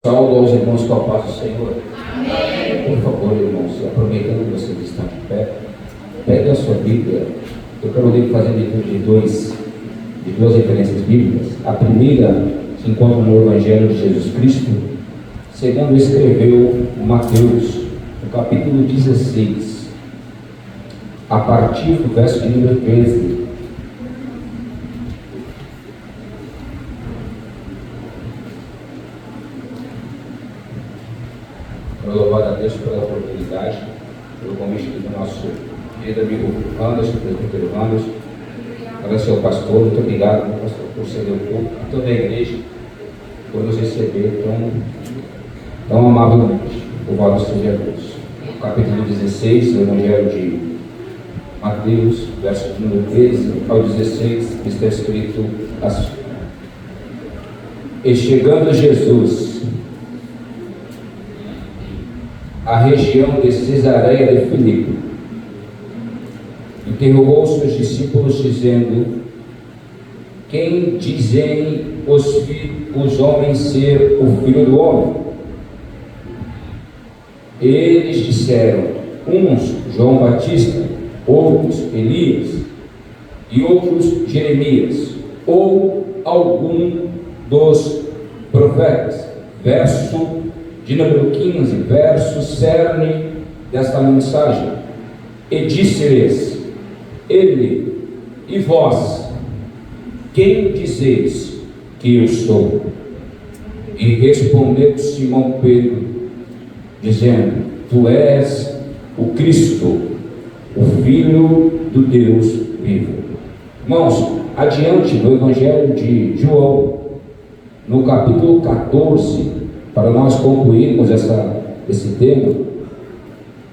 Saúdo aos irmãos com a paz do Senhor. Amém. Por favor, irmãos, aproveitando que vocês estão de pé, pegue a sua Bíblia. Eu quero ler fazer leitura de duas referências bíblicas. A primeira se encontra no Evangelho de Jesus Cristo, segundo escreveu Mateus, no capítulo 16, a partir do verso de número 13. Louvado a Deus pela oportunidade, pelo convite do nosso querido amigo Anderson, presbítero Anderson. Agradecer ao pastor, muito obrigado, meu pastor, por ceder o culto, a toda a igreja, por nos receber tão amavelmente. Louvado seja Deus. Capítulo 16 do Evangelho de Mateus, verso de número 13 ao 16, está escrito assim: E chegando Jesus a região de Cesareia de Filipe, interrogou os seus discípulos, dizendo: Quem dizem os homens ser o Filho do Homem? Eles disseram: uns João Batista, outros Elias, e outros Jeremias, ou algum dos profetas. Verso de número 15, verso cerne desta mensagem. E disse-lhes ele: E vós, quem dizeis que eu sou? E respondeu Simão Pedro, dizendo: Tu és o Cristo, o Filho do Deus vivo. Irmãos, adiante no Evangelho de João, no capítulo 14, para nós concluirmos esse tema,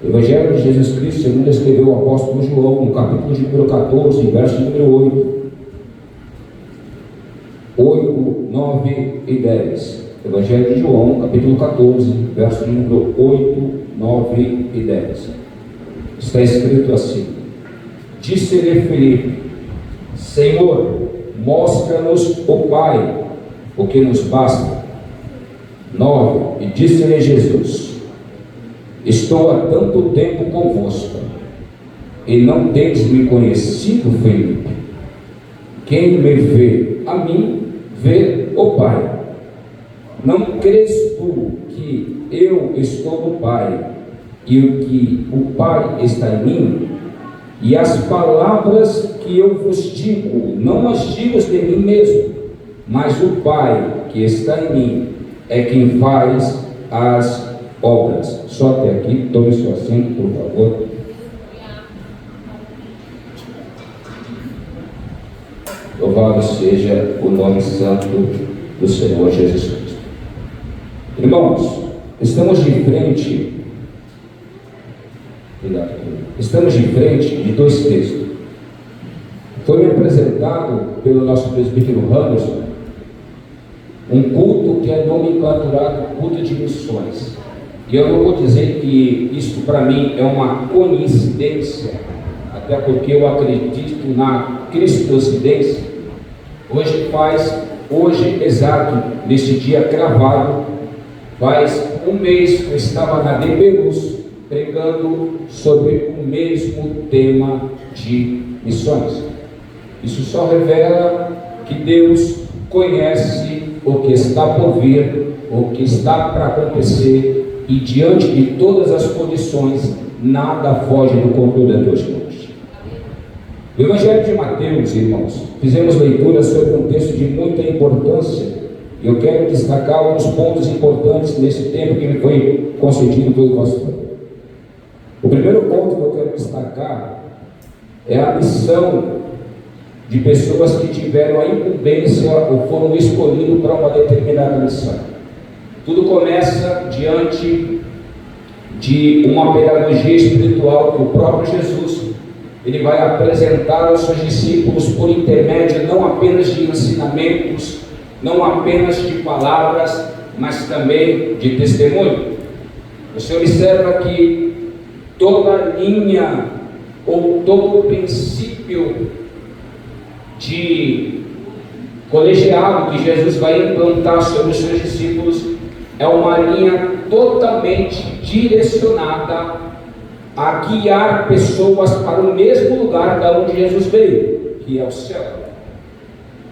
o Evangelho de Jesus Cristo, segundo escreveu o apóstolo João, no capítulo de número 14, verso número 8, 9 e 10. Evangelho de João, capítulo 14, verso número 8, 9 e 10. Está escrito assim: Disse-lhe Filipe: Senhor, mostra-nos o Pai, o que nos basta. 9. E disse-lhe Jesus: Estou há tanto tempo convosco, e não tendes me conhecido, Filipe? Quem me vê a mim, vê o Pai. Não crês tu que eu estou no Pai, e que o Pai está em mim? E as palavras que eu vos digo, não as digo de mim mesmo, mas o Pai que está em mim é quem faz as obras. Só até aqui, tome seu assento, por favor. Louvado seja o nome santo do Senhor Jesus Cristo. Irmãos, estamos de frente de dois textos. Foi me apresentado pelo nosso presbítero Anderson um culto que é nomenclaturado culto de missões. E eu não vou dizer que isso para mim é uma coincidência, até porque eu acredito na cristocidência. Hoje exato, neste dia cravado, faz um mês que eu estava na DPUs pregando sobre o mesmo tema de missões. Isso só revela que Deus conhece o que está por vir, o que está para acontecer, e diante de todas as condições, nada foge do controle de Deus. No Evangelho de Mateus, irmãos, fizemos leitura sobre um texto de muita importância, e eu quero destacar alguns pontos importantes nesse tempo que me foi concedido pelo pastor. O primeiro ponto que eu quero destacar é a missão de pessoas que tiveram a incumbência ou foram escolhidos para uma determinada missão. Tudo começa diante de uma pedagogia espiritual que o próprio Jesus ele vai apresentar aos seus discípulos por intermédio não apenas de ensinamentos, não apenas de palavras, mas também de testemunho. Você observa que toda linha ou todo princípio de colegiado que Jesus vai implantar sobre os seus discípulos é uma linha totalmente direcionada a guiar pessoas para o mesmo lugar da onde Jesus veio, que é o céu.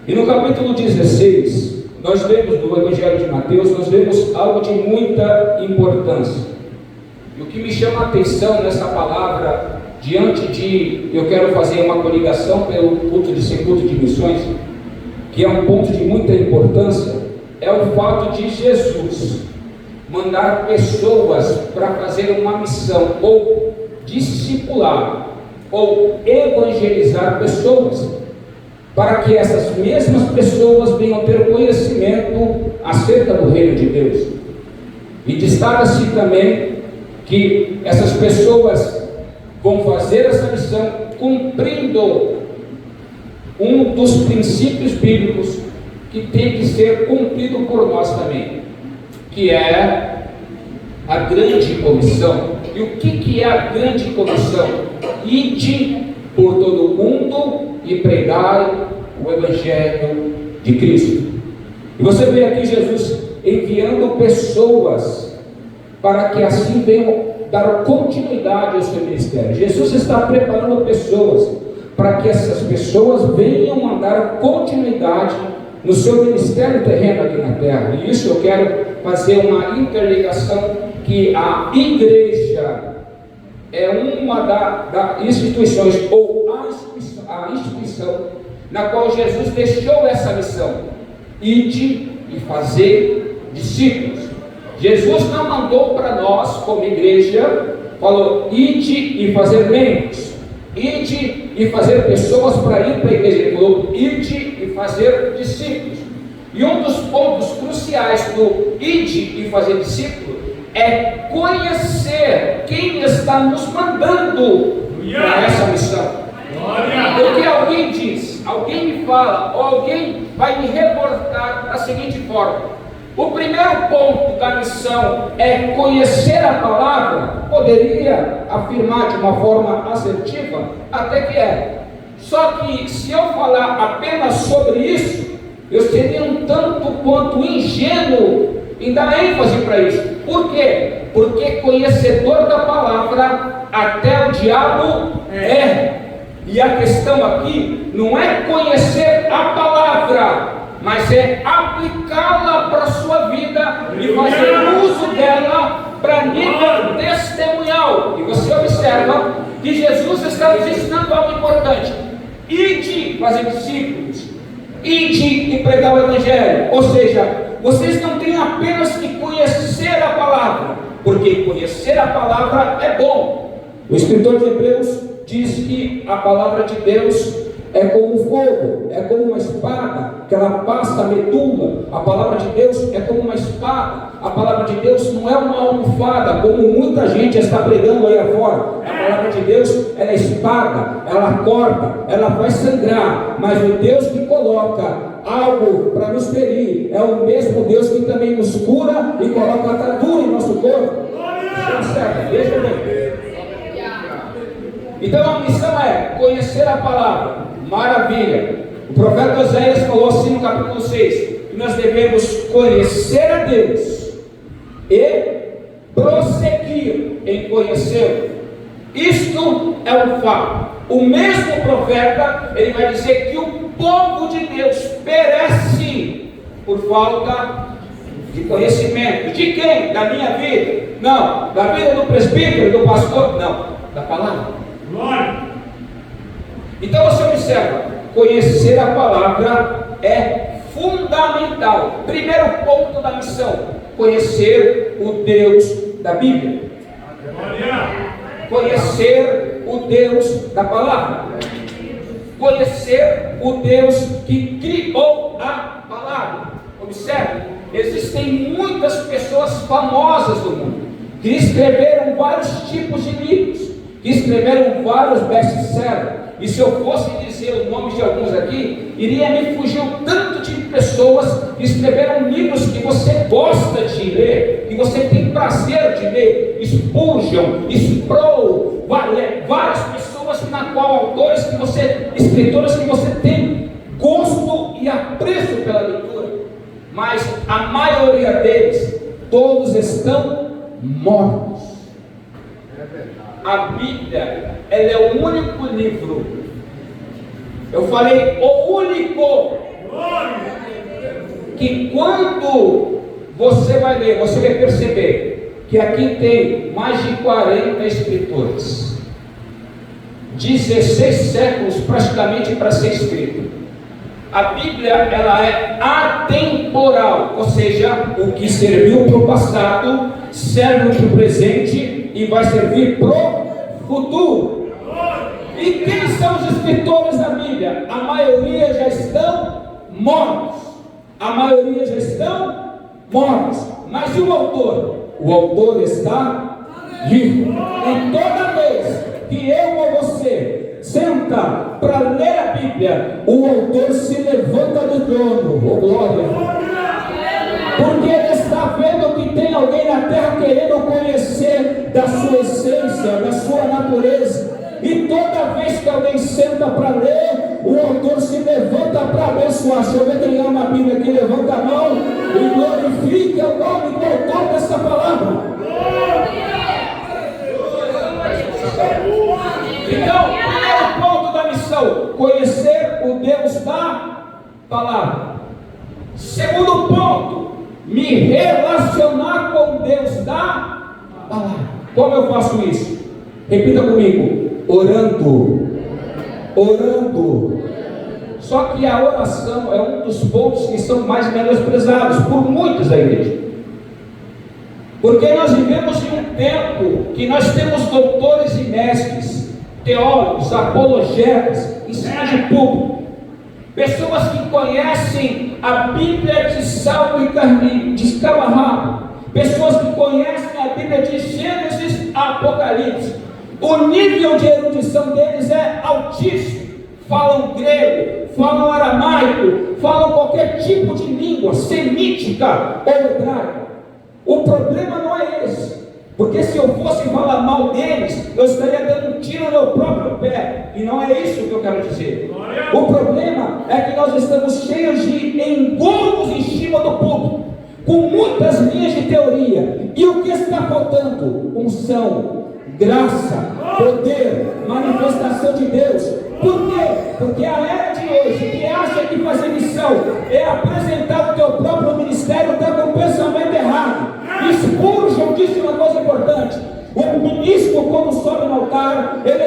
E no capítulo 16, nós vemos no Evangelho de Mateus, nós vemos algo de muita importância. E o que me chama a atenção nessa palavra, diante de, eu quero fazer uma coligação pelo culto de ser culto de missões, que é um ponto de muita importância, é o fato de Jesus mandar pessoas para fazer uma missão, ou discipular, ou evangelizar pessoas, para que essas mesmas pessoas venham ter conhecimento acerca do reino de Deus. E destaca-se também que essas pessoas vão fazer essa missão cumprindo um dos princípios bíblicos que tem que ser cumprido por nós também, que é a grande comissão. E o que é a grande comissão? Ide por todo o mundo e pregai o Evangelho de Cristo. E você vê aqui Jesus enviando pessoas para que assim venham dar continuidade ao seu ministério. Jesus está preparando pessoas para que essas pessoas venham a dar continuidade no seu ministério terreno aqui na terra. E isso eu quero fazer uma interligação, que a igreja é uma das instituições, ou a instituição na qual Jesus deixou essa missão: ide e fazer discípulos. Jesus não mandou para nós, como igreja, falou: ide e fazer membros, ide e fazer pessoas para ir para a igreja. Ele falou: ide e fazer discípulos. E um dos pontos cruciais do ide e fazer discípulo é conhecer quem está nos mandando para essa missão. Porque alguém diz, alguém me fala, ou alguém vai me reportar da seguinte forma: o primeiro ponto da missão é conhecer a palavra. Poderia afirmar de uma forma assertiva, até que é. Só que se eu falar apenas sobre isso, eu seria um tanto quanto ingênuo em dar ênfase para isso. Por quê? Porque conhecedor da palavra até o diabo é. E a questão aqui não é conhecer a palavra, mas é aplicá-la para a sua vida e fazer uso dela para nível testemunhal. E você observa que Jesus está nos ensinando algo importante: ide fazer discípulos, ide e pregar o Evangelho. Ou seja, vocês não têm apenas que conhecer a palavra, porque conhecer a palavra é bom. O escritor de Hebreus diz que a palavra de Deus é como fogo, é como uma espada, que ela passa a medula. A palavra de Deus é como uma espada. A palavra de Deus não é uma almofada, como muita gente está pregando aí afora. A palavra de Deus, ela é espada, ela corta, ela vai sangrar. Mas o Deus que coloca algo para nos ferir é o mesmo Deus que também nos cura e coloca atadura em nosso corpo. Veja bem. Então a missão é conhecer a palavra. Maravilha. O profeta Oséias falou assim no capítulo 6, que nós devemos conhecer a Deus e prosseguir em conhecê-lo. Isto é um fato. O mesmo profeta, ele vai dizer que o povo de Deus perece por falta de conhecimento. De quem? Da minha vida? Não. Da vida do presbítero, do pastor? Não. Da palavra. Glória. Então você observa, conhecer a palavra é fundamental. Primeiro ponto da missão: conhecer o Deus da Bíblia. Conhecer o Deus da palavra. Conhecer o Deus que criou a palavra. Observe, existem muitas pessoas famosas do mundo que escreveram vários tipos de livros, que escreveram vários best-sellers. E se eu fosse dizer os nomes de alguns aqui, iria me fugir um tanto de pessoas que escreveram livros que você gosta de ler, que você tem prazer de ler. Spurgeon, Sproul, várias pessoas na qual autores que você, escritores que você tem gosto e apreço pela leitura. Mas a maioria deles todos estão mortos. A Bíblia, ela é o único livro, eu falei o único, que quando você vai ler, você vai perceber que aqui tem mais de 40 escritores, 16 séculos praticamente para ser escrito. A Bíblia, ela é atemporal, ou seja, o que serviu para o passado serve para o presente e vai servir para o futuro. E quem são os escritores da Bíblia? A maioria já estão mortos. A maioria já estão mortos. Mas e o autor? O autor está vivo. E toda vez que eu ou você senta para ler a Bíblia, o autor se levanta do trono. Oh, glória! Porque ele está vendo que tem alguém na terra querendo conhecer da sua essência, da sua natureza. E toda vez que alguém senta para ler, o autor se levanta para abençoar. Deixa eu ver quem ama a Bíblia aqui, levanta a mão e glorifique o nome do autor dessa palavra. Então, primeiro ponto da missão: conhecer o Deus da palavra. Segundo ponto, me relacionar com Deus da palavra. Como eu faço isso? Repita comigo: orando. Orando. Só que a oração é um dos pontos que são mais menosprezados por muitos da igreja. Porque nós vivemos em um tempo que nós temos doutores e mestres, teólogos, apologetas, ensino de público, pessoas que conhecem a Bíblia de salvo e carne, de cabo a rabo, pessoas que conhecem a Bíblia de Gênesis a Apocalipse. O nível de erudição deles é altíssimo. Falam grego, falam aramaico, falam qualquer tipo de língua semítica ou hebraica. O problema não é esse, porque se eu fosse falar mal deles, eu estaria dando um tiro no meu próprio pé, e não é isso que eu quero dizer. O problema é que nós estamos cheios de engolos em cima do público, com muitas linhas de teoria, e o que está faltando? Unção, graça, poder, manifestação de Deus. Por quê? Porque a era de hoje, que acha que fazer missão é apresentar o teu próprio ministério, está com o pensamento errado. Spurgeon disse uma coisa importante: o ministro, quando sobe no altar, ele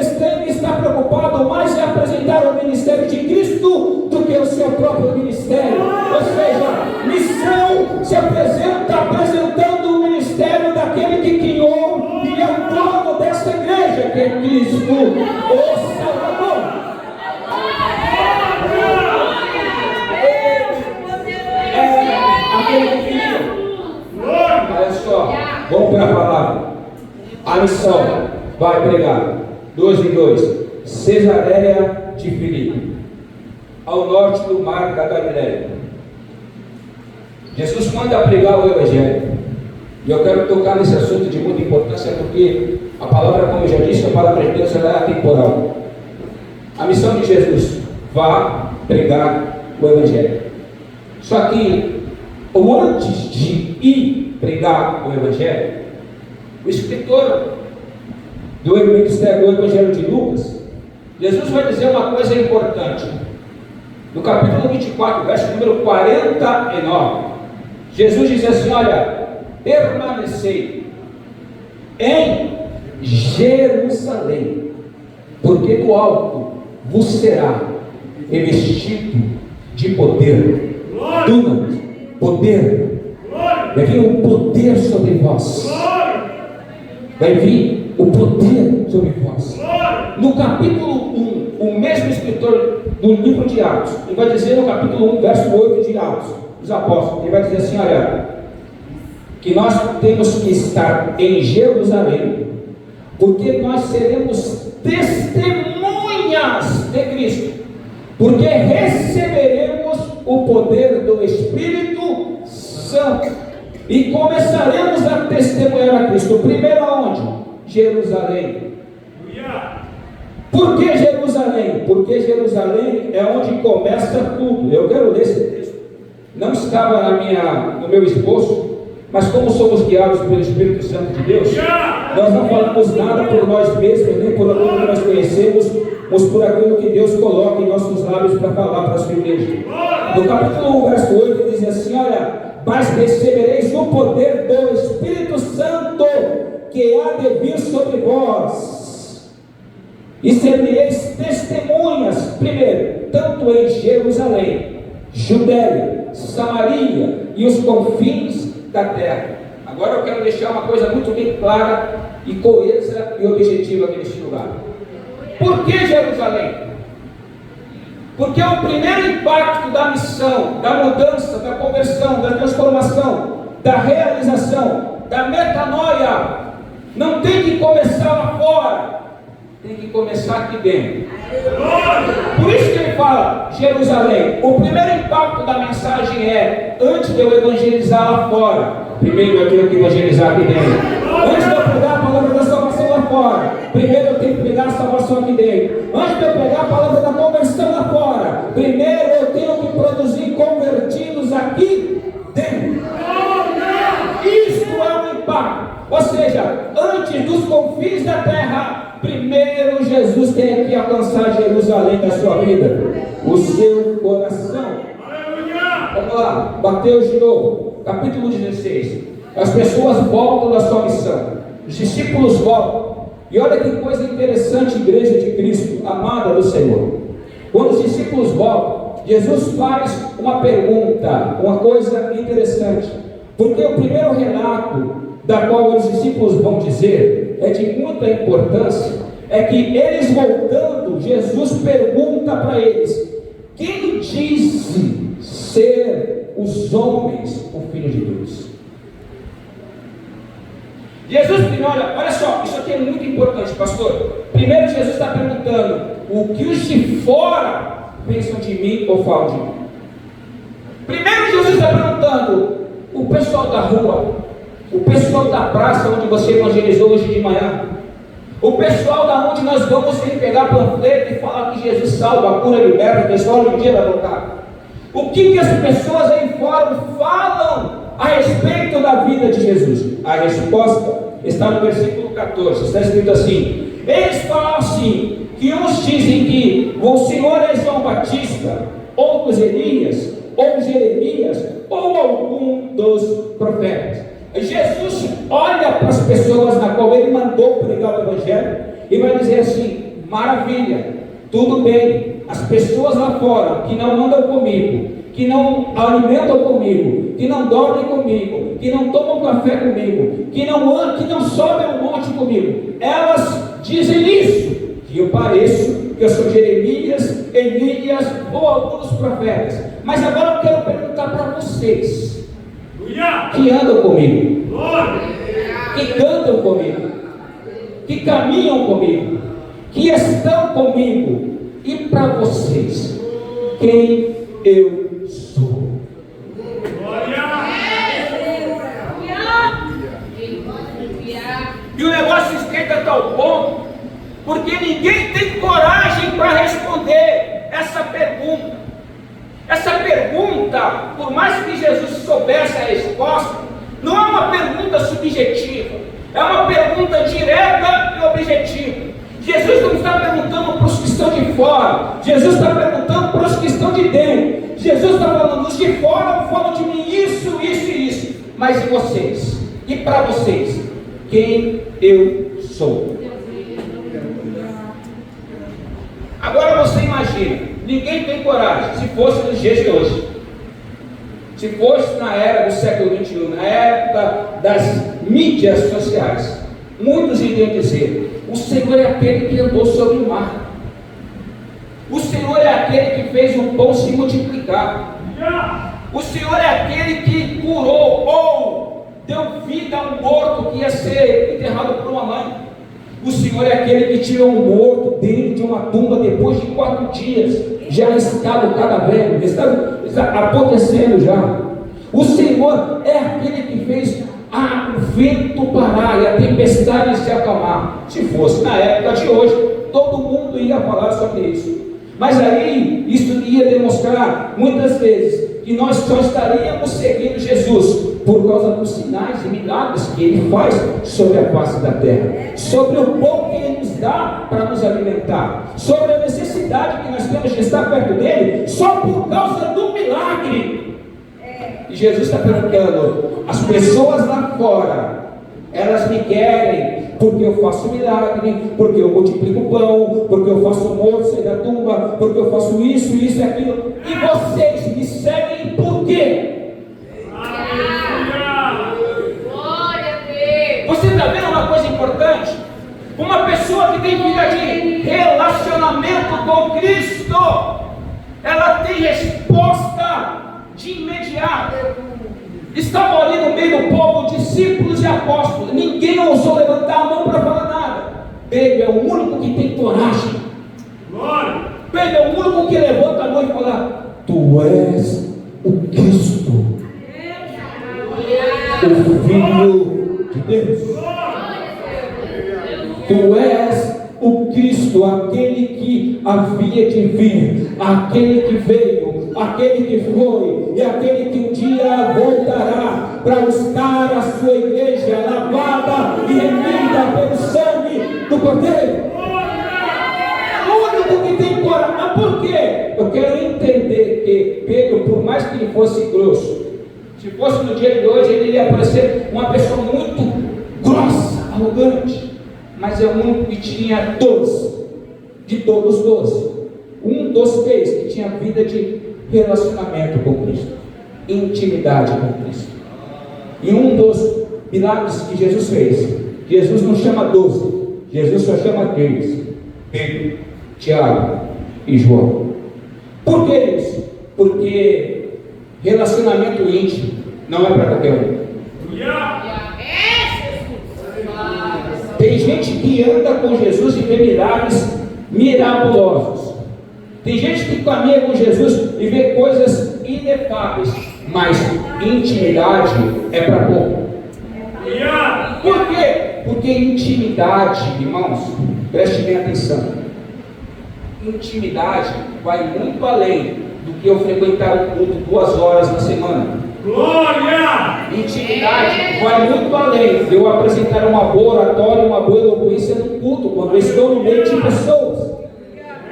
está preocupado mais em apresentar o ministério de Cristo do que o seu próprio ministério. Ou seja, missão se apresenta apresentando o ministério daquele que criou e é o dono dessa igreja, que é Cristo, o Salvador. Aquele que criou. Olha só, vamos para a palavra. A missão, vai pregar 2 em 2, Cesareia de Filipe, ao norte do mar da Galileia. Jesus manda pregar o Evangelho, e eu quero tocar nesse assunto de muita importância, porque a palavra, como eu já disse, a palavra de Deus, ela é atemporal. A missão de Jesus: vá pregar o Evangelho. Só que antes de ir pregar o Evangelho, o escritor do ministério do Evangelho de Lucas, Jesus vai dizer uma coisa importante. No capítulo 24, verso número 49, Jesus diz assim: olha, permanecei em Jerusalém, porque do alto vos será revestido de poder. Dunamis, poder. Vai vir o poder sobre vós. Vai vir o poder sobre vós. No capítulo 1, o mesmo escritor do livro de Atos, ele vai dizer no capítulo 1, verso 8 de Atos, dos Apóstolos, ele vai dizer assim: olha, que nós temos que estar em Jerusalém, porque nós seremos testemunhas de Cristo, porque receberemos o poder do Espírito Santo e começaremos a testemunhar a Cristo. Primeiro aonde? Jerusalém. Por que Jerusalém? Porque Jerusalém é onde começa tudo. Eu quero ler esse texto. Não estava no meu esboço, Mas como somos guiados pelo Espírito Santo de Deus, nós não falamos nada por nós mesmos, nem por aquilo que nós conhecemos, mas por aquilo que Deus coloca em nossos lábios para falar para a sua igreja. No capítulo 1, verso 8, diz assim: olha, mas recebereis o poder do Espírito Santo que há de vir sobre vós, e sereis testemunhas, primeiro, tanto em Jerusalém, Judéia, Samaria e os confins da terra. Agora eu quero deixar uma coisa muito bem clara e coesa e objetiva aqui neste lugar. Por que Jerusalém? Porque o primeiro impacto da missão, da mudança, da conversão, da transformação, da realização, da metanoia, não tem que começar lá fora, tem que começar aqui dentro. Por isso que ele fala Jerusalém. O primeiro impacto da mensagem é: antes de eu evangelizar lá fora, primeiro eu tenho que evangelizar aqui dentro. Antes de eu pregar a palavra da salvação lá fora, primeiro eu tenho que pregar a salvação aqui dentro. Antes de eu pregar a palavra da conversão lá fora, primeiro eu tenho que produzir convertidos aqui dentro. Isto é um impacto. Ou seja, antes dos confins da terra, primeiro Jesus tem que alcançar Jerusalém da sua vida, o seu coração. Vamos lá, Mateus de novo, capítulo 16. As pessoas voltam da sua missão, os discípulos voltam. E olha que coisa interessante, igreja de Cristo, amada do Senhor. Quando os discípulos voltam, Jesus faz uma pergunta, uma coisa interessante. Porque o primeiro relato da qual os discípulos vão dizer é de muita importância, é que eles voltando, Jesus pergunta para eles: quem disse ser os homens o Filho de Deus? Jesus, olha só, isso aqui é muito importante, pastor. Primeiro Jesus está perguntando o que os de fora pensam de mim ou falam de mim. Primeiro Jesus está perguntando o pessoal da rua, o pessoal da praça onde você evangelizou hoje de manhã, o pessoal da onde nós vamos pegar panfleto e falar que Jesus salva, cura, liberta, transforma o dia da vontade. O que as pessoas aí fora falam a respeito da vida de Jesus? A resposta está no versículo 14, está escrito assim: eles falam assim, que uns dizem que o Senhor é João Batista, outros Elias, ou Jeremias, ou algum dos profetas. Jesus olha para as pessoas na qual ele mandou pregar o Evangelho e vai dizer assim: maravilha, tudo bem, as pessoas lá fora que não andam comigo, que não alimentam comigo, que não dormem comigo, que não tomam café comigo, que não sobem um monte comigo, elas dizem isso, que eu pareço, que eu sou Jeremias, Elias ou alguns profetas. Mas agora eu quero perguntar para vocês que andam comigo, que cantam comigo, que caminham comigo, que estão comigo, e para vocês, quem eu sou? E o negócio esquenta a tal ponto, porque ninguém tem coragem para responder essa pergunta. Essa pergunta, por mais que Jesus soubesse a resposta, não é uma pergunta subjetiva, é uma pergunta direta e objetiva. Jesus não está perguntando para os que estão de fora, Jesus está perguntando para os que estão de dentro. Jesus está falando: os de fora falam de mim isso, isso e isso, mas e vocês? E para vocês, quem eu sou? Agora você imagina, ninguém tem coragem, se fosse nos dias de hoje, se fosse na era do século XXI, na época das mídias sociais, muitos iriam dizer: o Senhor é aquele que andou sobre o mar, o Senhor é aquele que fez o pão se multiplicar, o Senhor é aquele que curou ou deu vida a um morto que ia ser enterrado por uma mãe. O Senhor é aquele que tirou um morto dentro de uma tumba depois de 4 dias, já estado cadáver, está apodrecendo já. O Senhor é aquele que fez o vento parar e a tempestade se acalmar. Se fosse na época de hoje, todo mundo ia falar sobre isso. Mas aí, isso ia demonstrar muitas vezes que nós só estaríamos seguindo Jesus por causa dos sinais e milagres que Ele faz sobre a face da terra, sobre o pão que Ele nos dá para nos alimentar, sobre a necessidade que nós temos de estar perto dEle, só por causa do milagre. E Jesus está perguntando: as pessoas lá fora, elas me querem porque eu faço milagre, porque eu multiplico o pão, porque eu faço o morto sair da tumba, porque eu faço isso e aquilo, e vocês me seguem por quê? Você está vendo uma coisa importante? Uma pessoa que tem vida de relacionamento com Cristo, ela tem resposta de imediato. Estavam ali no meio do povo discípulos e apóstolos, ninguém ousou levantar a mão para falar nada. Pedro é o único que tem coragem. Pedro é o único que levanta a mão e fala: tu és o Cristo, o Filho de Deus. Tu és o Cristo, aquele que havia de vir, aquele que veio, aquele que foi e aquele que um dia voltará para buscar a sua igreja lavada e remida pelo sangue do Cordeiro. O único que tem coragem. Mas por quê? Eu quero entender que Pedro, por mais que ele fosse grosso, se fosse no dia de hoje, ele iria parecer uma pessoa muito grossa, arrogante, mas é o único que tinha 12, de todos os 12, um dos 3 que tinha vida de relacionamento com Cristo, intimidade com Cristo. E um dos milagres que Jesus fez, Jesus não chama 12, Jesus só chama 3: Pedro, Tiago e João. Por que isso? Porque relacionamento íntimo não é para qualquer um. Tem gente que anda com Jesus e vê milagres miraculosos. Tem gente que caminha com Jesus e vê coisas inefáveis, mas intimidade é para pouco. Por quê? Porque intimidade, irmãos, preste bem atenção, intimidade vai muito além do que eu frequentar o culto 2 horas na semana. Glória! Intimidade vai muito além de eu apresentar uma boa oratória, uma boa eloquência no culto, quando eu estou no meio de pessoas.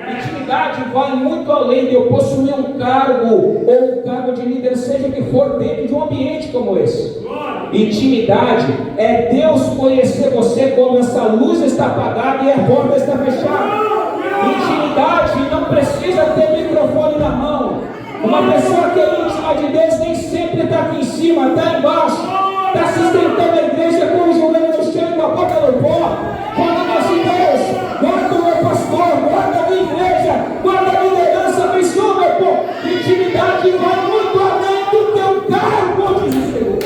Intimidade vai muito além de eu possuir um cargo, ou um cargo de líder, seja que for, dentro de um ambiente como esse. Intimidade é Deus conhecer você quando essa luz está apagada e a porta está fechada. Intimidade não precisa ter microfone na mão. Uma pessoa que é íntima de Deus nem sempre está aqui em cima, está embaixo, está sustentando a igreja com o joelho no chão e com a boca no pó. Fala assim: Deus, guarda o meu pastor, guarda a minha igreja, guarda a liderança, abençoa o meu povo. Intimidade vai muito além do teu cargo, diz o Senhor.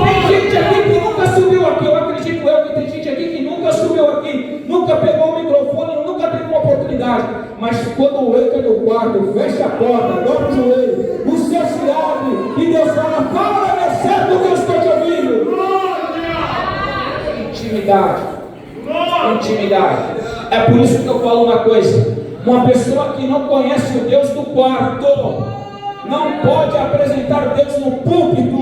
Tem gente aqui que nunca subiu aqui, eu acredito que tem gente aqui que nunca subiu aqui, nunca pegou o microfone, nunca teve uma oportunidade. Mas quando entra no quarto, fecha a porta, dobra o joelho, o céu se abre e Deus fala: fala, é certo que eu estou te ouvindo. Intimidade. Intimidade. É por isso que eu falo uma coisa: uma pessoa que não conhece o Deus do quarto não pode apresentar Deus no púlpito,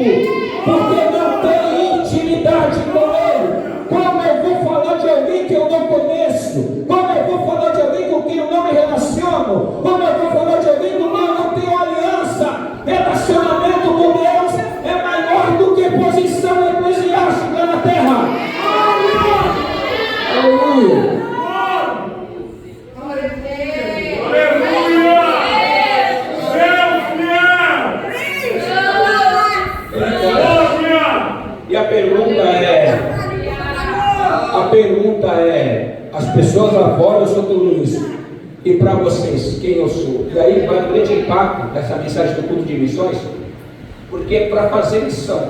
porque não tem intimidade com Ele. Como eu vou falar de alguém que eu não conheço? Como eu vou falar de alguém com quem eu não me relaciono? Como eu vou falar de alguém com quem eu não tenho aliança? Relacionamento com Deus é maior do que posição eclesiástica na terra. Aleluia! E a pergunta é: as pessoas lá fora, eu sou tudo isso, e para vocês, quem eu sou? E aí vai um grande impacto dessa mensagem do culto de missões, porque para fazer missão,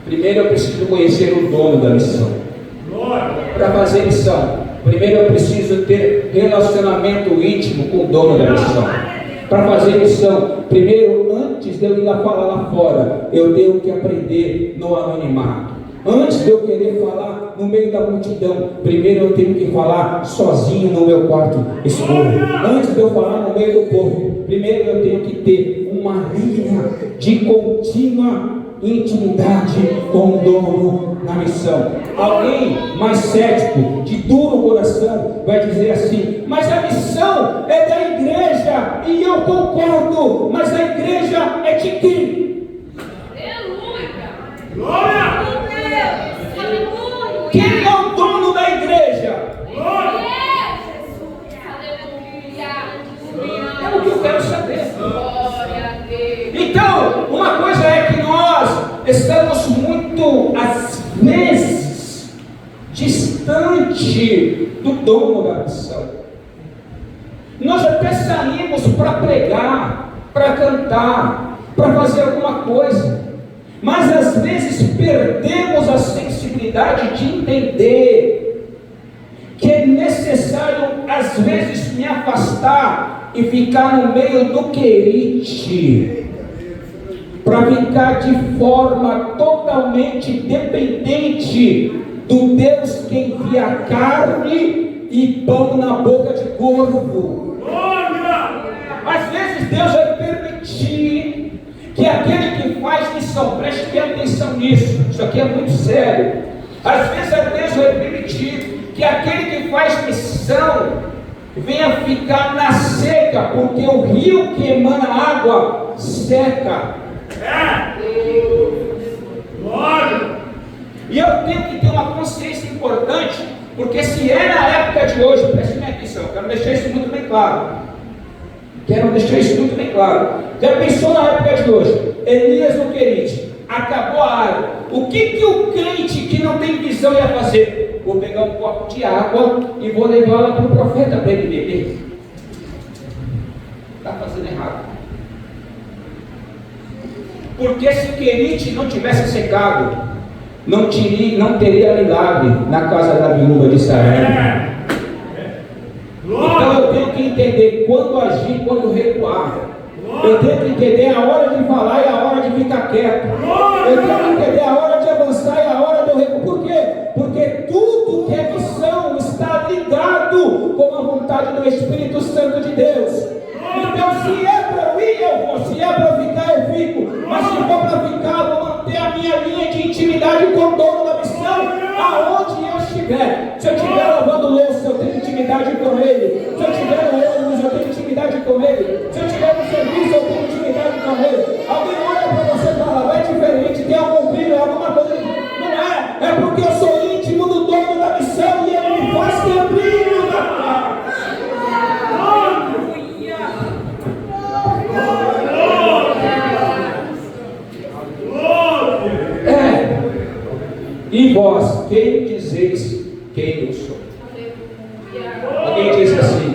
primeiro eu preciso conhecer o dono da missão. Para fazer missão, primeiro eu preciso ter relacionamento íntimo com o dono da missão. Para fazer missão, primeiro, antes de eu ir lá falar lá fora, eu tenho que aprender no anonimato. Antes de eu querer falar no meio da multidão, primeiro eu tenho que falar sozinho no meu quarto escuro. Antes de eu falar no meio do povo, primeiro eu tenho que ter uma linha de contínua intimidade com o dono da missão. Alguém mais cético, de duro coração, vai dizer assim: mas a missão é da igreja, e eu concordo, mas a igreja é de quem? Glória! Quem é o dono da igreja? É o que eu quero saber. Então, uma coisa é que nós estamos muito, às vezes, distante do dono da missão. Nós até saímos para pregar, para cantar, para fazer alguma coisa, mas às vezes perdemos a sensibilidade de entender que é necessário, às vezes, me afastar e ficar no meio do querite, para ficar de forma totalmente dependente do Deus que envia carne e pão na boca de corvo. Às vezes Deus vai permitir que aquele que faz missão, preste bem atenção nisso, isso aqui é muito sério. Às vezes Deus vai permitir que aquele que faz missão venha ficar na seca, porque o rio que emana água seca. E eu tenho que ter uma consciência importante, porque se é na época de hoje, preste bem atenção, eu quero deixar isso muito bem claro. Já pensou na época de hoje? Elias no querite, acabou a água. O que o crente que não tem visão ia fazer? Vou pegar um copo de água e vou levá-la para o profeta para ele beber. Está fazendo errado. Porque se o querite não tivesse secado, não teria milagre na casa da viúva de Sarepta. Então eu tenho que entender quando agir e quando recuar. Eu tenho que entender a hora de falar e a hora de ficar quieto. Eu tenho que entender a hora de avançar e a hora de recuar. Por quê? Porque tudo que é missão está ligado com a vontade do Espírito Santo de Deus. Então, se é para eu ir, eu vou. Se é para eu ficar, eu fico. Mas se for para ficar, eu vou manter a minha linha de intimidade com o dono da missão, aonde eu estiver. Se eu estiver lavando louça, eu tenho intimidade com ele. Se eu estiver no ônibus, eu tenho intimidade com ele. Se eu estiver no serviço, eu tenho intimidade com ele. Alguém olha para você e fala: é diferente, tem algum brilho, alguma coisa. Não é. É porque eu sou íntimo do dono da missão e ele me faz ter brilho na cara. E vós, quem dizeis quem eu sou? Alguém diz assim: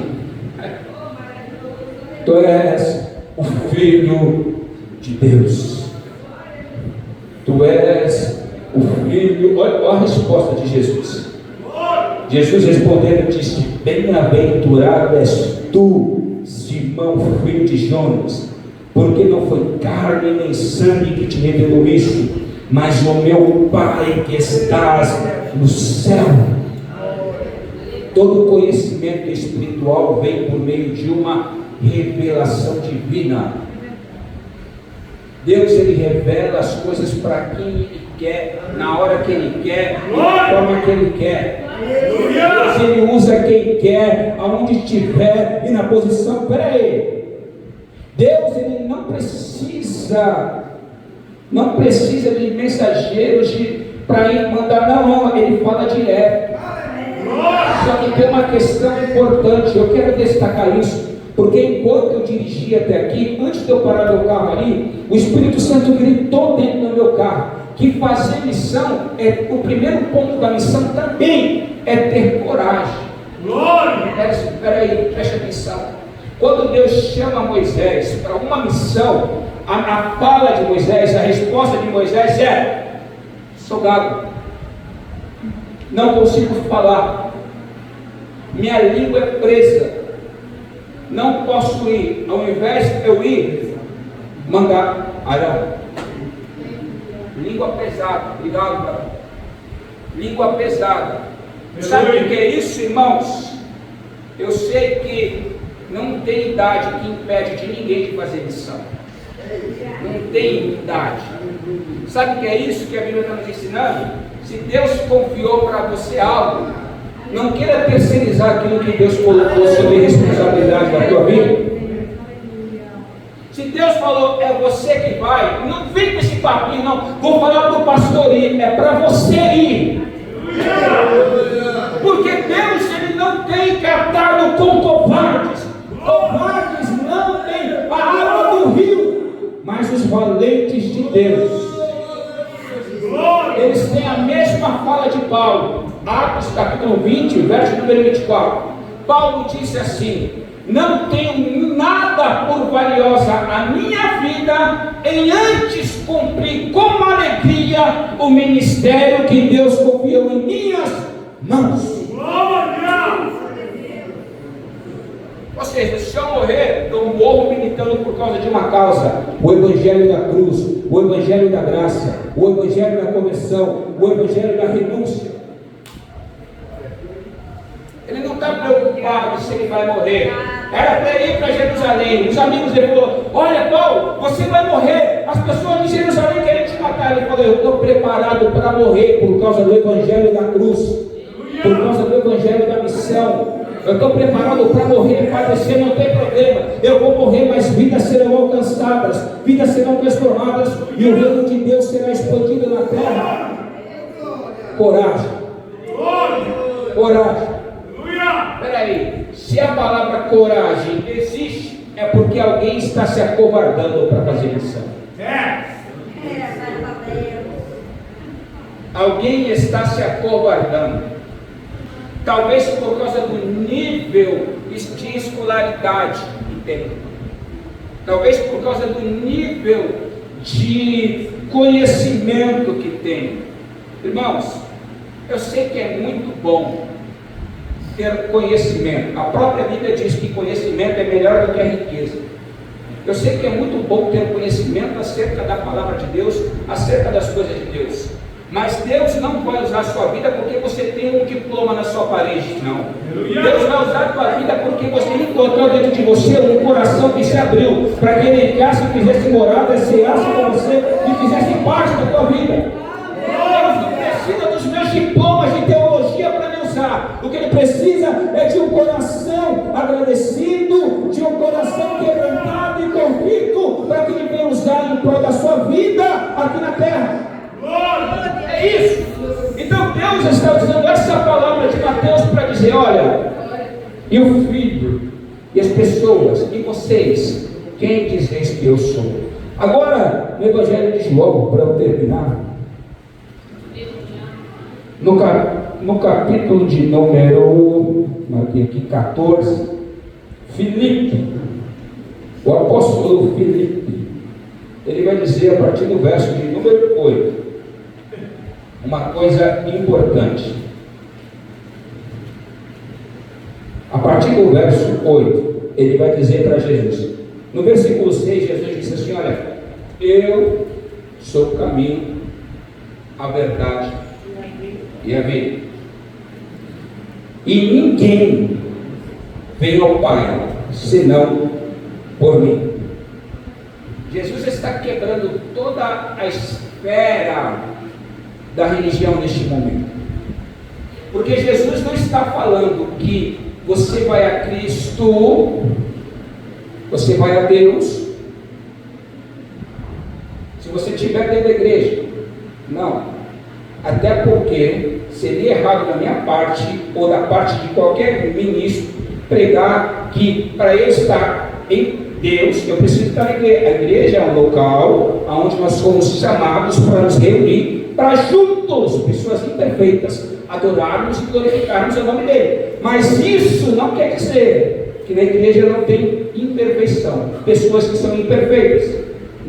tu és o Filho de Deus. Tu és o Filho. Olha a resposta de Jesus. Jesus respondendo disse: bem-aventurado és tu, Simão, filho de Jonas, porque não foi carne nem sangue que te revelou isso, mas o meu Pai que estás no céu. Todo conhecimento espiritual vem por meio de uma revelação divina. Deus, ele revela as coisas para quem ele quer, na hora que ele quer, da forma que ele quer. Deus, ele usa quem quer, aonde estiver e na posição. Peraí, Deus, ele não precisa de mensageiros para ir mandar, não, ele fala direto. Só que tem uma questão importante, eu quero destacar isso, porque enquanto eu dirigia até aqui, antes de eu parar meu carro ali, o Espírito Santo gritou dentro do meu carro que fazer missão o primeiro ponto da missão também é ter coragem. Espera aí, preste atenção. Quando Deus chama Moisés para uma missão, a fala de Moisés, a resposta de Moisés é: sou gago, não consigo falar, minha língua é presa, não posso ir. Ao invés de eu ir, mandar Arão. Língua pesada, cuidado, cara. Língua pesada. Sabe o que é isso, irmãos? Eu sei que não tem idade que impede de ninguém de fazer missão. Não tem idade. Sabe o que é isso que a Bíblia está nos ensinando? Se Deus confiou para você algo, não queira terceirizar aquilo que Deus colocou sobre a responsabilidade da tua vida. Se Deus falou, é você que vai, não vem com esse papinho, não. Vou falar para o pastor ir, é para você ir. Porque Deus, ele não tem tratado com covardes. Covardes não têm a água do rio, mas os valentes de Deus. Eles têm a mesma fala de Paulo. Atos capítulo 20, verso número 24. Paulo disse assim: não tenho nada por valiosa a minha vida em antes cumprir com alegria o ministério que Deus confiou em minhas mãos. Ou seja, se eu morrer, eu morro militando por causa de uma causa: o evangelho da cruz, o evangelho da graça, o evangelho da conversão, o evangelho da renúncia. Ele não está preocupado se ele vai morrer. Era para ir para Jerusalém. Os amigos dele falaram: olha, Paulo, você vai morrer. As pessoas de Jerusalém querem te matar. Ele falou: eu estou preparado para morrer por causa do evangelho da cruz, por causa do evangelho da missão. Eu estou preparado para morrer e padecer, não tem problema. Eu vou morrer, mas vidas serão alcançadas, vidas serão transformadas e o reino de Deus será expandido na terra. Coragem. Coragem. Espera aí, se a palavra coragem existe, é porque alguém está se acovardando para fazer missão. Alguém está se acovardando. Talvez por causa do nível de escolaridade que tem. Talvez por causa do nível de conhecimento que tem. Irmãos, eu sei que é muito bom ter conhecimento. A própria Bíblia diz que conhecimento é melhor do que a riqueza. Eu sei que é muito bom ter conhecimento acerca da palavra de Deus, acerca das coisas de Deus. Mas Deus não vai usar a sua vida porque você tem um diploma na sua parede, não. Deus vai usar a tua vida porque você encontrou dentro de você um coração que se abriu para que Ele entrasse e fizesse morada, ceasse com você e fizesse parte da tua vida. Deus não precisa dos meus diplomas de teologia para me usar. O que Ele precisa é de um coração agradecido, de um coração quebrantado e convicto, para que Ele venha usar em prol da sua vida aqui na terra. É isso. Então Deus está usando essa palavra de Mateus para dizer: olha, e o Filho, e as pessoas, e vocês, quem dizeis que eu sou? Agora, no Evangelho de João, para eu terminar, no capítulo de número, marquei aqui, 14, Filipe, o apóstolo Filipe, ele vai dizer a partir do verso de número 8, uma coisa importante. A partir do verso 8, ele vai dizer para Jesus. No versículo 6, Jesus disse assim: olha, eu sou o caminho, a verdade e a vida. E ninguém vem ao Pai, senão por mim. Jesus está quebrando toda a esfera da religião neste momento, porque Jesus não está falando que você vai a Cristo, você vai a Deus, se você estiver dentro da igreja. Não, até porque seria errado da minha parte ou da parte de qualquer ministro pregar que para eu estar em Deus, eu preciso estar na igreja. A igreja é um local onde nós fomos chamados para nos reunir, para juntos, pessoas imperfeitas, adorarmos e glorificarmos o nome dele. Mas isso não quer dizer que na igreja não tem imperfeição, pessoas que são imperfeitas.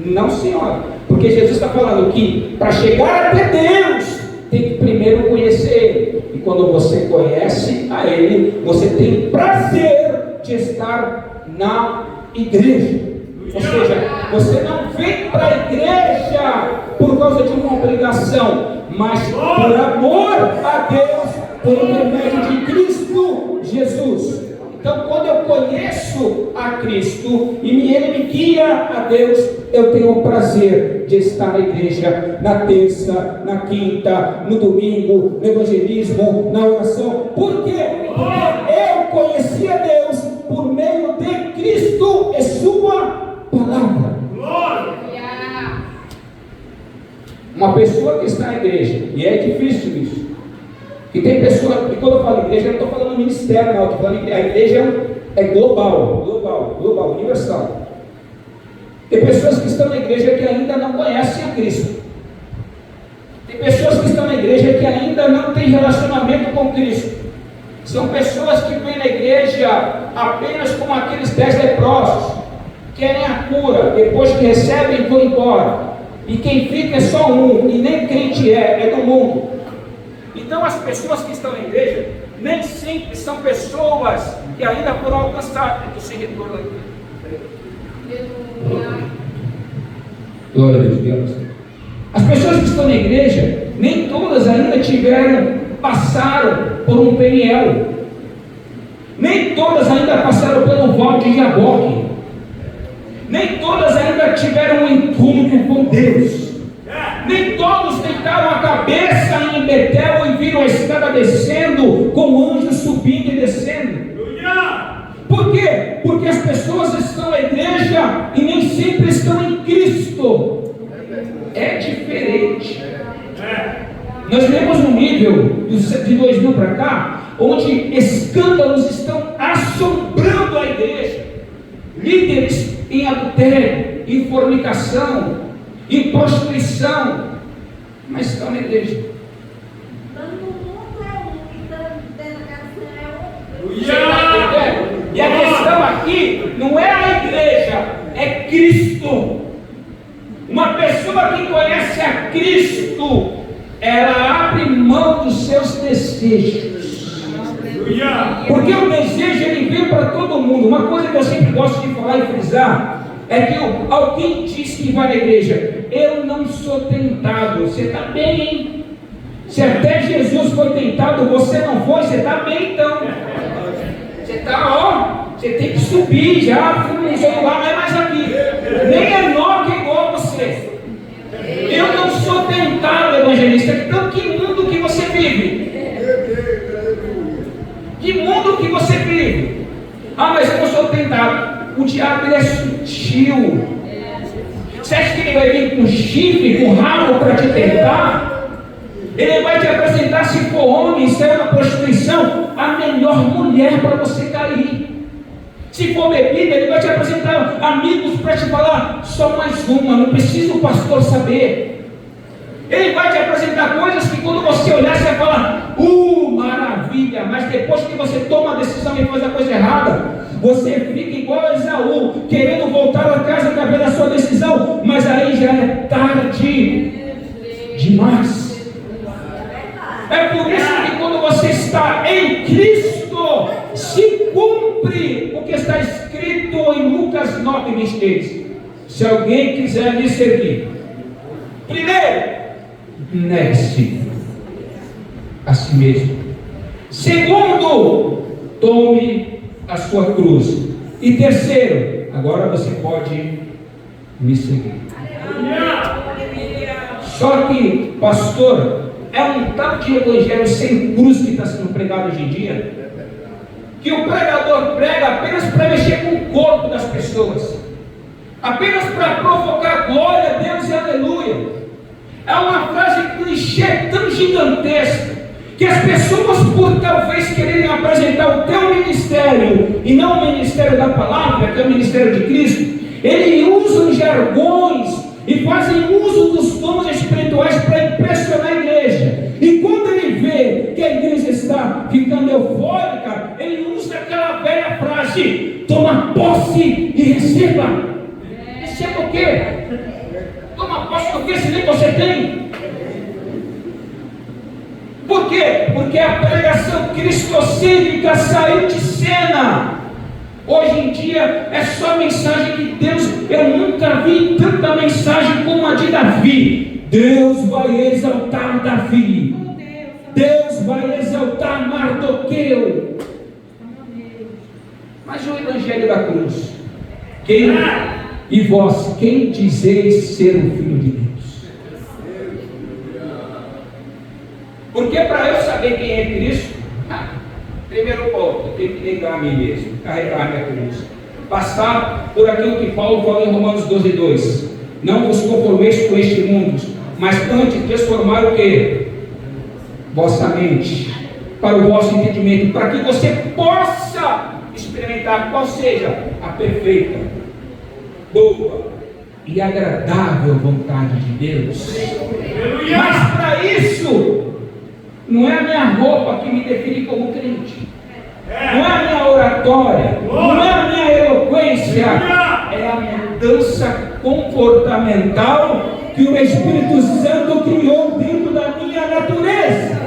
Não, senhora, porque Jesus está falando que para chegar até Deus tem que primeiro conhecer Ele, e quando você conhece a Ele, você tem prazer de estar na igreja. Ou seja, você não vem para a igreja por causa de uma obrigação, mas por amor a Deus, por intermédio de Cristo Jesus. Então, quando eu conheço a Cristo e Ele me guia a Deus, eu tenho o prazer de estar na igreja na terça, na quinta, no domingo, no evangelismo, na oração. Por quê? Porque eu conheci a Deus por meio de Cristo e Sua palavra. Uma pessoa que está na igreja, e é difícil isso. E tem pessoas, e quando eu falo igreja, eu não estou falando ministério, não, estou falando a igreja é global, universal. Tem pessoas que estão na igreja que ainda não conhecem a Cristo. Tem pessoas que estão na igreja que ainda não têm relacionamento com Cristo. São pessoas que vêm na igreja apenas como aqueles 10 leprosos, querem a cura, depois que recebem vão embora. E quem fica é só um, e nem crente é do mundo. Então as pessoas que estão na igreja nem sempre são pessoas que ainda foram alcançadas do seu retorno. Glória a Deus. As pessoas que estão na igreja, nem todas ainda passaram por um Peniel. Nem todas ainda passaram pelo Vale de Jaboque. Nem todas ainda tiveram um encontro com Deus. Nem todos deitaram a cabeça em Betel e viram a escada descendo, com anjos subindo e descendo. Por quê? Porque as pessoas estão na igreja e nem sempre estão em Cristo. É diferente. Nós vemos um nível de 2000 para cá, onde escândalos estão assombrando a igreja. Líderes em adultério, em fornicação, em prostituição, mas estão na igreja. Você está entendendo? E a questão aqui não é a igreja, é Cristo. Uma pessoa que conhece a Cristo, ela abre mão dos seus desejos. Porque o desejo ele vem para todo mundo. Uma coisa que eu sempre gosto de falar e frisar é que alguém diz que vai na igreja, eu não sou tentado. Você está bem, hein? Se até Jesus foi tentado, você não foi, você está bem então. Você está, você tem que subir já, o celular não é mais aqui. Nem é Enoque igual a você. Eu não sou tentado, evangelista. Então que mundo que você vive? Que mundo que você vive? Ah, mas eu não sou tentado. O diabo ele é sutil. Você acha que ele vai vir com chifre, com rabo para te tentar? Ele vai te apresentar, se for homem, se é uma prostituição, a melhor mulher para você cair. Se for bebida, ele vai te apresentar amigos para te falar, só mais uma, não precisa o pastor saber. Ele vai te apresentar coisas que quando você olhar, você vai falar, maravilha, mas depois que você toma a decisão e faz a coisa errada, você fica igual a Esaú, querendo voltar a casa através da sua decisão, mas aí já é tarde demais. É por isso que quando você está em Cristo, se cumpre o que está escrito em Lucas 9:23. Se alguém quiser me seguir, primeiro, negue-se a si mesmo. Segundo, tome a sua cruz. E terceiro, agora você pode me seguir. Só que, pastor, é um tal de evangelho sem cruz que está sendo pregado hoje em dia, que o pregador prega apenas para mexer com o corpo das pessoas, apenas para provocar glória a Deus e aleluia. É uma frase clichê tão gigantesca, que as pessoas, por talvez quererem apresentar o teu ministério, e não o ministério da palavra, que é o ministério de Cristo, eles usam jargões, e fazem uso dos dons espirituais para impressionar a igreja. E quando ele vê que a igreja está ficando eufórica, ele usa aquela velha frase: toma posse e receba. Receba o quê? Toma posse do que se nem você tem? Por quê? Porque a pregação cristocêntrica saiu de cena. Hoje em dia é só mensagem de Deus. Eu nunca vi tanta mensagem como a de Davi. Deus vai exaltar Davi. Deus vai exaltar Mardoqueu. Mas o Evangelho da cruz, e vós, quem dizeis ser o Filho de Deus? Porque para eu saber quem é Cristo, primeiro ponto, eu tenho que negar a mim mesmo, carregar a minha cruz, passar por aquilo que Paulo fala em Romanos 12:2. Não vos conformeis com este mundo, mas antes transformar o que? Vossa mente, para o vosso entendimento, para que você possa experimentar qual seja a perfeita, boa e agradável vontade de Deus. Mas para isso, não é a minha roupa que me define como crente, não é a minha oratória, não é a minha eloquência, é a mudança comportamental que o Espírito Santo criou dentro da minha natureza.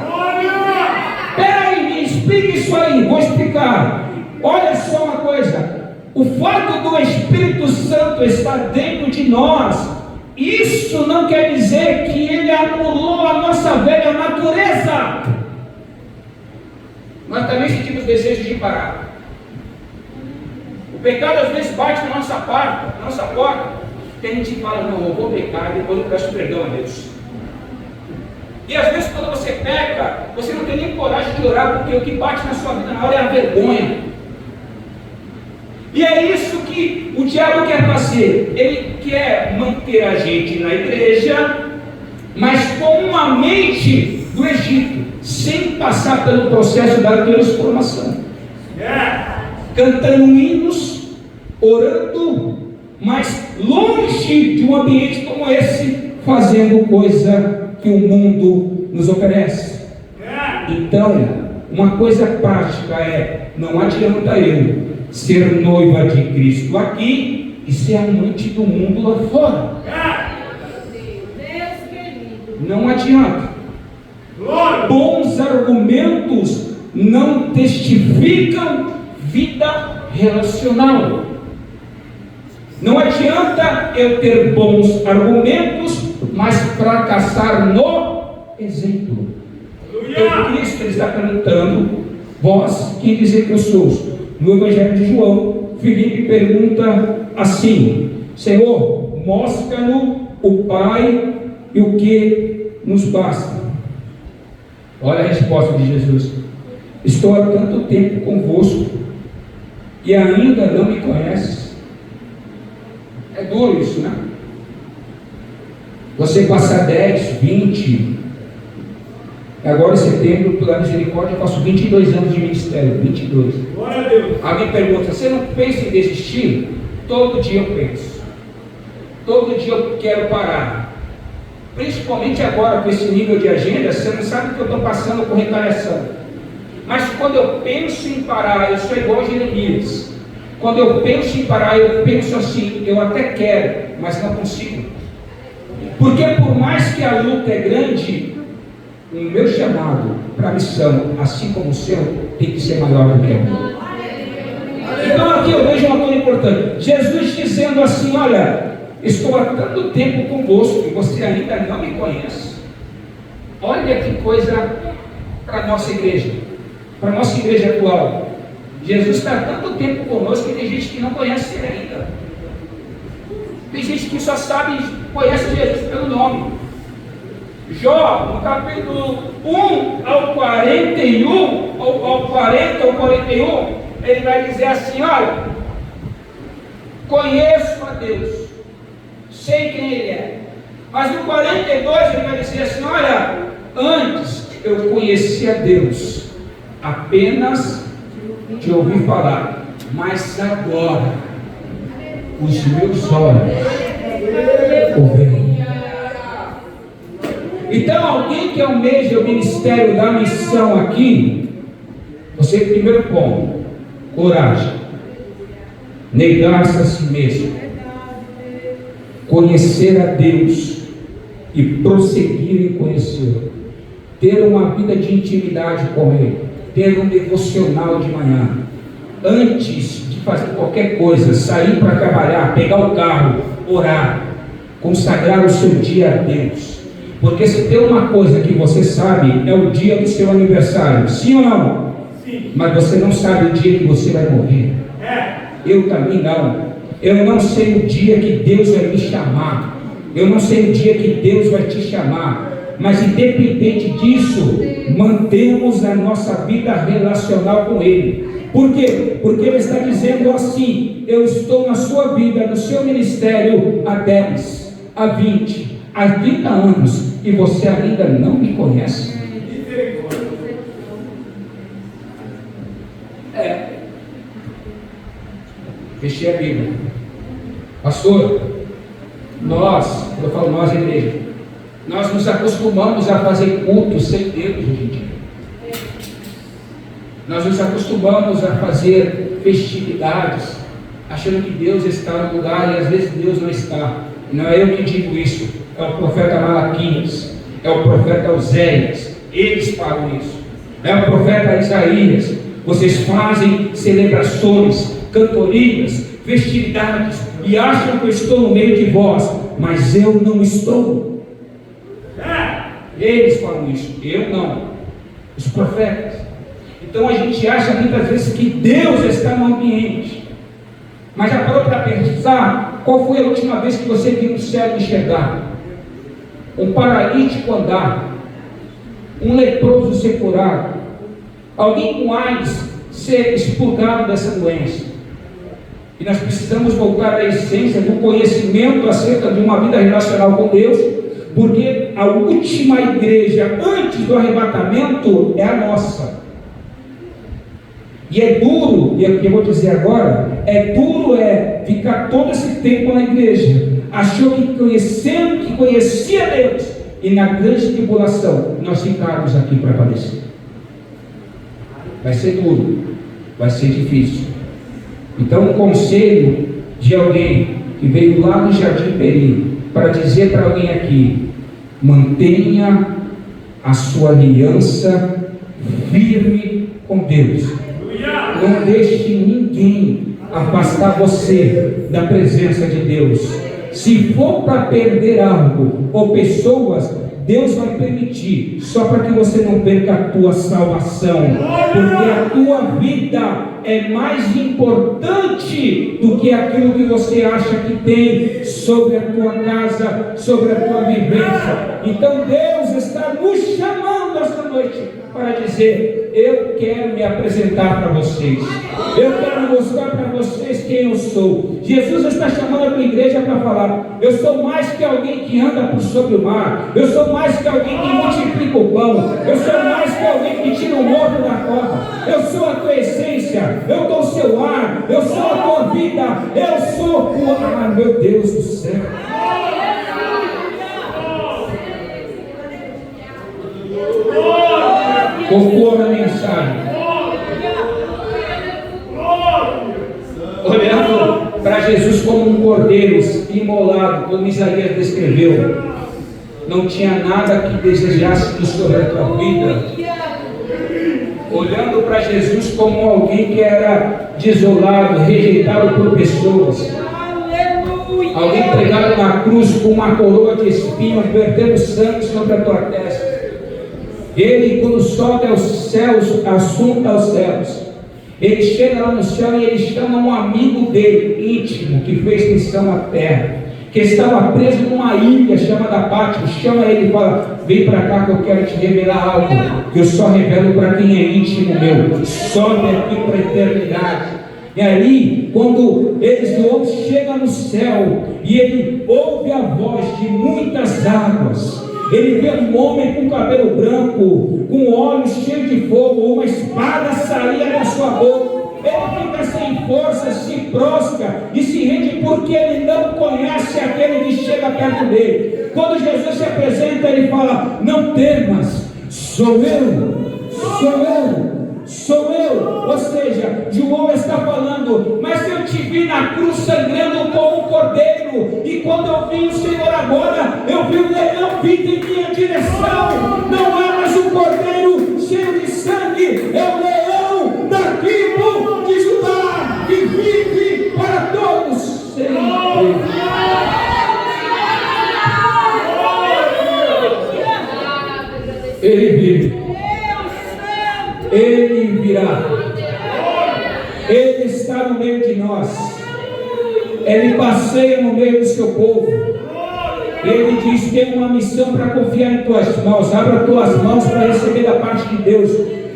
Peraí, me explique isso aí, vou explicar. Olha só uma coisa, o fato do Espírito Santo estar dentro de nós, isso não quer dizer que ele anulou a nossa velha natureza. Nós também sentimos desejo de parar. O pecado às vezes bate na nossa porta, que a gente fala, não, eu vou pecar, depois eu peço perdão a Deus. E às vezes quando você peca, você não tem nem coragem de orar, porque o que bate na sua vida na hora é a vergonha. E é isso que o diabo quer fazer. Ele quer manter a gente na igreja, mas com uma mente do Egito, sem passar pelo processo da transformação. Cantando hinos, orando, mas longe de um ambiente como esse, fazendo coisa que o mundo nos oferece. Então, uma coisa prática é, não adianta eu ser noiva de Cristo aqui e ser amante do mundo lá fora. Não adianta. Bons argumentos não testificam vida relacional. Não adianta eu ter bons argumentos, mas fracassar no exemplo. Então Cristo ele está perguntando, vós, quem dizer que eu sou? No Evangelho de João, Filipe pergunta assim: Senhor, mostra-nos o Pai e o que nos basta. Olha a resposta de Jesus: estou há tanto tempo convosco e ainda não me conheces. É duro isso, né? Você passar 10, 20, agora em setembro, pela misericórdia, eu faço 22 anos de ministério, 22. Glória a Deus. Alguém pergunta, você não pensa em desistir? Todo dia eu penso. Todo dia eu quero parar. Principalmente agora com esse nível de agenda, você não sabe o que eu estou passando com retaliação. Mas quando eu penso em parar, eu sou igual a Jeremias. Quando eu penso em parar, eu penso assim, eu até quero, mas não consigo. Porque por mais que a luta é grande, o meu chamado para a missão, assim como o seu, tem que ser maior do que o meu. Então aqui eu vejo uma coisa importante. Jesus dizendo assim, olha, estou há tanto tempo convosco e você ainda não me conhece. Olha que coisa para a nossa igreja, para a nossa igreja atual. Jesus está há tanto tempo conosco que tem gente que não conhece ele ainda. Tem gente que só sabe, conhece Jesus pelo nome. Jó, no capítulo 1 ao 41, ou ao 40 ao 41, ele vai dizer assim, olha, conheço a Deus, sei quem Ele é. Mas no 42 ele vai dizer assim, olha, antes eu conheci a Deus apenas de ouvir falar, mas agora os meus olhos o veem. Então alguém que almeja o ministério da missão aqui, você primeiro ponto, coragem, negar-se a si mesmo, conhecer a Deus e prosseguir em conhecê-lo, ter uma vida de intimidade com Ele, ter um devocional de manhã, antes de fazer qualquer coisa, sair para trabalhar, pegar o carro, orar, consagrar o seu dia a Deus. Porque se tem uma coisa que você sabe, é o dia do seu aniversário, sim ou não? Sim. Mas você não sabe o dia que você vai morrer. Eu também não. Eu não sei o dia que Deus vai me chamar. Eu não sei o dia que Deus vai te chamar. Mas independente disso, mantemos a nossa vida relacional com Ele. Por quê? Porque Ele está dizendo assim: eu estou na sua vida, no seu ministério há 10, há 20, há 30 anos, e você ainda não me conhece. Fechei a Bíblia. Pastor, eu falo nós, igreja, nós nos acostumamos a fazer culto sem Deus hoje em dia. Nós nos acostumamos a fazer festividades, achando que Deus está no lugar, e às vezes Deus não está. E não é eu que digo isso, é o profeta Malaquias, é o profeta Oséias, eles falam isso. É o profeta Isaías. Vocês fazem celebrações, cantorias, festividades, e acham que eu estou no meio de vós, mas eu não estou. Eles falam isso, eu não. Os profetas. Então a gente acha muitas vezes que Deus está no ambiente. Mas já parou para pensar qual foi a última vez que você viu o céu enxergar? Um paralítico andar, um leproso ser curado, alguém com AIDS ser expurgado dessa doença. E nós precisamos voltar à essência do conhecimento acerca de uma vida relacional com Deus, porque a última igreja antes do arrebatamento é a nossa. E é duro, e eu vou dizer agora, ficar todo esse tempo na igreja, achou que conhecia Deus, e na grande tribulação nós ficarmos aqui para padecer. Vai ser duro, vai ser difícil. Então, um conselho de alguém que veio lá no Jardim Peri para dizer para alguém aqui: mantenha a sua aliança firme com Deus. Não deixe ninguém afastar você da presença de Deus. Se for para perder algo ou pessoas, Deus vai permitir, só para que você não perca a tua salvação, porque a tua vida é mais importante do que aquilo que você acha que tem sobre a tua casa, sobre a tua vivência. Então Deus está nos chamando esta noite para dizer: eu quero me apresentar para vocês, eu quero mostrar para vocês quem eu sou. Jesus está chamando a tua igreja para falar: eu sou mais que alguém que anda por sobre o mar, eu sou mais que alguém que multiplica o pão, eu sou mais que alguém que tira o morto da cova, eu sou a tua essência, eu dou o seu ar, eu sou a tua vida, eu sou o ar. Meu Deus do céu, conclua a mensagem olhando para Jesus como um cordeiro imolado, como Isaías descreveu. Não tinha nada que desejasse sobre a tua vida. Olhando para Jesus como alguém que era desolado, rejeitado por pessoas, alguém pregado na cruz com uma coroa de espinhos, vertendo sangue sobre a tua testa. Ele, quando sobe aos céus, assunta aos céus, ele chega lá no céu e ele chama um amigo dele, íntimo, que fez missão na terra, que estava preso numa ilha chamada Patmos. Chama ele e fala: vem para cá que eu quero te revelar algo que eu só revelo para quem é íntimo meu. Sobe aqui para a eternidade. E aí, quando esse homem chega no céu e ele ouve a voz de muitas águas, ele vê um homem com cabelo branco, com olhos cheios de fogo, uma espada saía da sua boca. Ele fica sem força, se prostra e se rende, porque ele não conhece aquele que chega perto dele. Quando Jesus se apresenta, ele fala: não temas, sou eu, sou eu, sou eu. Ou seja, João está falando: mas eu te vi na cruz sangrando como um cordeiro, e quando eu vi o Senhor agora, eu vi o leão vindo em minha direção. Não é mais um cordeiro cheio de sangue, é o leão da tribo de Judá, que vive para todos sempre. Ele vive, ele virá, ele está está no meio de nós. Ele passeia no meio do seu povo. Ele diz: tem uma missão para confiar em tuas mãos. Abra tuas mãos para receber da parte de Deus.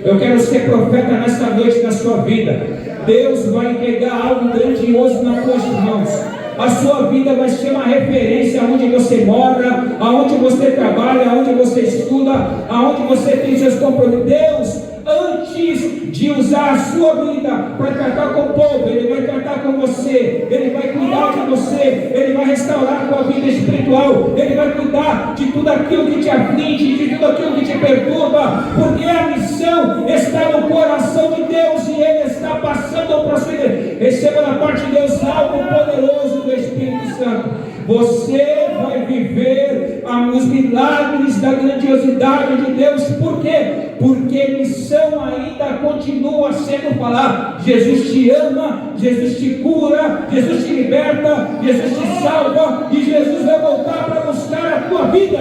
Eu quero ser profeta nesta noite na sua vida. Deus vai entregar algo grandioso nas tuas mãos. A sua vida vai ser uma referência aonde você mora, aonde você trabalha, aonde você estuda, aonde você tem seus compromissos. Deus, antes de usar a sua vida para tratar com o povo, Ele vai tratar com você, Ele vai cuidar de você, Ele vai restaurar a tua vida espiritual, Ele vai cuidar de tudo aquilo que te aflige, de tudo aquilo que te perturba, porque a missão está no coração de Deus e Ele está passando para sua vida. Receba da parte de Deus algo poderoso do Espírito Santo. Você vai viver os milagres da grandiosidade de Deus. Por quê? Porque missão ainda continua sendo falar. Jesus te ama, Jesus te cura, Jesus te liberta, Jesus te salva, e Jesus vai voltar para buscar a tua vida.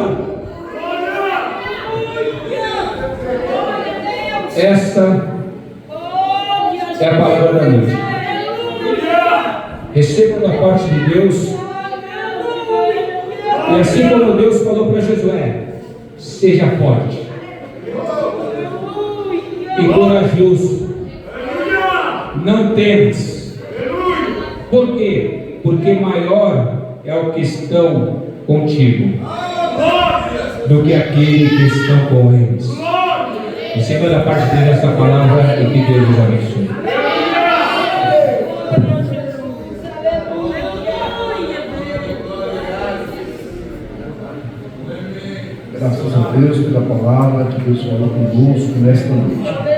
Essa é a palavra da noite. Receba da parte de Deus. E assim como Deus falou para Josué: seja forte e corajoso, não temas. Por quê? Porque maior é o que estão contigo do que aquele que estão com eles. Receba da parte de Deus essa palavra e que Deus os abençoe. Graças a Deus pela palavra que Deus falou conosco nesta noite.